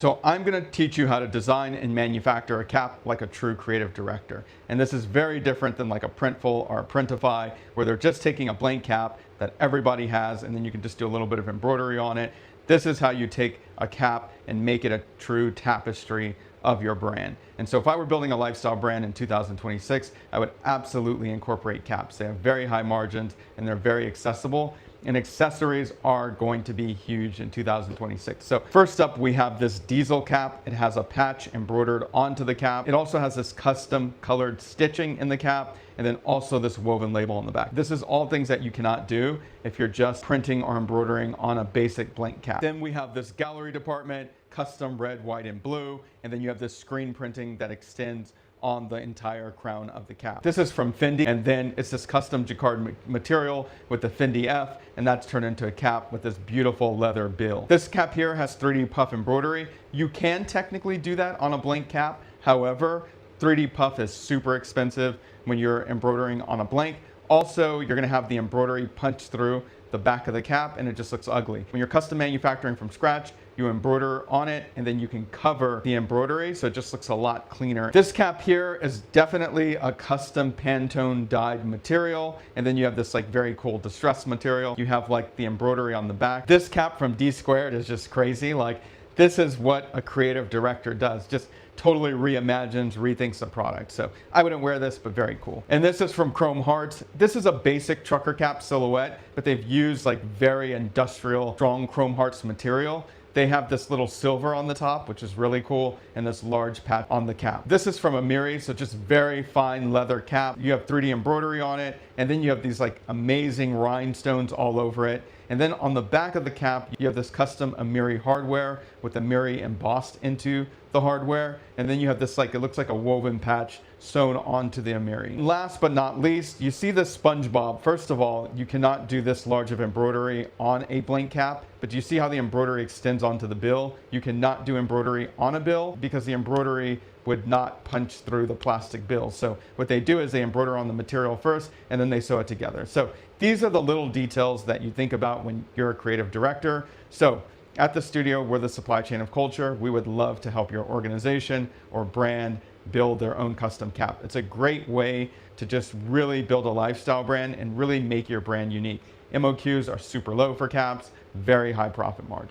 So I'm going to teach you how to design and manufacture a cap like a true creative director. And this is very different than like a Printful or a Printify, where they're just taking a blank cap that everybody has and then you can just do a little bit of embroidery on it. This is how you take a cap and make it a true tapestry of your brand. And so if I were building a lifestyle brand in 2026, I would absolutely incorporate caps. They have very high margins and they're very accessible. And accessories are going to be huge in 2026. So first up, we have this diesel cap. It has a patch embroidered onto the cap. It also has this custom colored stitching in the cap, and then also this woven label on the back. This is all things that you cannot do if you're just printing or embroidering on a basic blank cap. Then we have this gallery department, custom red, white, and blue, and then you have this screen printing that extends on the entire crown of the cap. This is from Fendi, and then it's this custom jacquard material with the Fendi F, and that's turned into a cap with this beautiful leather bill. This cap here has 3D puff embroidery. You can technically do that on a blank cap. However, 3D puff is super expensive when you're embroidering on a blank. Also, you're gonna have the embroidery punch through the back of the cap and it just looks ugly. When you're custom manufacturing from scratch, you embroider on it and then you can cover the embroidery so it just looks a lot cleaner. This cap here is definitely a custom Pantone dyed material, and then you have this like very cool distressed material. You have like the embroidery on the back. This cap from D Squared is just crazy. Like, this is what a creative director does. Just totally reimagines, rethinks the product. So I wouldn't wear this, but very cool. And this is from Chrome Hearts. This is a basic trucker cap silhouette, but they've used like very industrial, strong Chrome Hearts material. They have this little silver on the top, which is really cool, and this large patch on the cap. This is from Amiri, so just very fine leather cap. You have 3D embroidery on it, and then you have these like amazing rhinestones all over it. And then on the back of the cap, you have this custom Amiri hardware with Amiri embossed into the hardware. And then you have this like, it looks like a woven patch sewn onto the Amiri. Last but not least, you see this SpongeBob. First of all, you cannot do this large of embroidery on a blank cap, but do you see how the embroidery extends onto the bill? You cannot do embroidery on a bill because the embroidery would not punch through the plastic bill. So what they do is they embroider on the material first and then they sew it together. So these are the little details that you think about when you're a creative director. So at the studio, we're the supply chain of culture. We would love to help your organization or brand build their own custom cap. It's a great way to just really build a lifestyle brand and really make your brand unique. MOQs are super low for caps, very high profit margin.